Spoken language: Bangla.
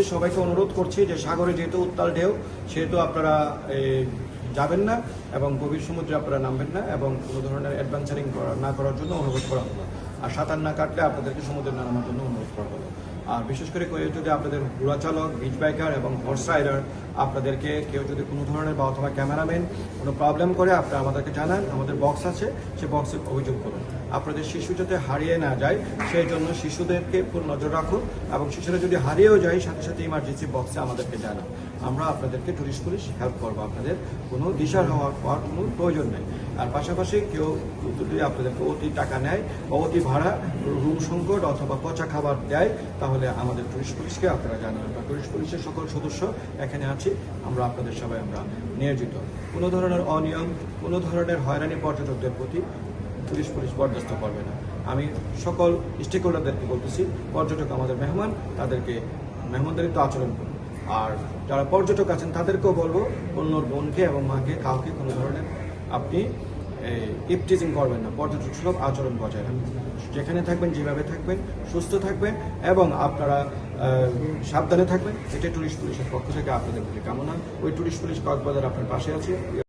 পুলিশ সবাইকে অনুরোধ করছি যে সাগরে যেহেতু উত্তাল ঢেউ সেহেতু আপনারা যাবেন না এবং গভীর সমুদ্রে আপনারা নামবেন না এবং কোনো ধরনের অ্যাডভেঞ্চারিং না করার জন্য অনুরোধ করা হলো। আর সাঁতার না কাটলে আপনাদেরকে সমুদ্রে নামার জন্য অনুরোধ করা হলো। আর বিশেষ করে যদি আপনাদের ঘোড়া চালক, বিচ বাইকার এবং হর্স রাইডার আপনাদেরকে কেউ যদি কোনো ধরনের বা অথবা ক্যামেরাম্যান কোনো প্রবলেম করে আপনারা আমাদেরকে জানান, আমাদের বক্স আছে, সে বক্সে অভিযোগ করুন। আপনাদের শিশু যাতে হারিয়ে না যায় সেই জন্য শিশুদেরকে পুরো নজর রাখুন এবং শিশুরা যদি হারিয়েও যায় সাথে সাথে ইমার্জেন্সি বক্সে আমাদেরকে জানান। আমরা আপনাদেরকে টুরিস্ট পুলিশ হেল্প করবো, আপনাদের কোনো দিশার হওয়ার কোনো প্রয়োজন নেই। আর পাশাপাশি কেউ যদি আপনাদেরকে অতি টাকা নেয় বা অতি ভাড়া, রুম সংকট অথবা পচা খাবার দেয় তাহলে আমাদের টুরিস্ট পুলিশকে আপনারা জানাবেন। বা টুরিস্ট পুলিশের সকল সদস্য এখানে আছি, আমরা আপনাদের সবাই আমরা নিয়োজিত। কোনো ধরনের অনিয়ম, কোনো ধরনের হয়রানি পর্যটকদের প্রতি টুরিস্ট পুলিশ বরদাস্ত করবে না। আমি সকল স্টেক হোল্ডারদেরকে বলতেছি, পর্যটক আমাদের মেহমান, তাদেরকে মেহমানদারিত্ব আচরণ করুন। আর যারা পর্যটক আছেন তাদেরকেও বলবো অন্যর বোনকে এবং মাকে কাউকে কোনো ধরনের আপনি ইপটিজিং করবেন না, পর্যটক সুলভ আচরণ বজায় রাখবেন। যেখানে থাকবেন যেভাবে থাকবেন, সুস্থ থাকবেন এবং আপনারা সাবধানে থাকবেন। এটা টুরিস্ট পুলিশের পক্ষ থেকে আপনাদের কামনা। ওই টুরিস্ট পুলিশ কক্সবাজার আপনার পাশে আছে।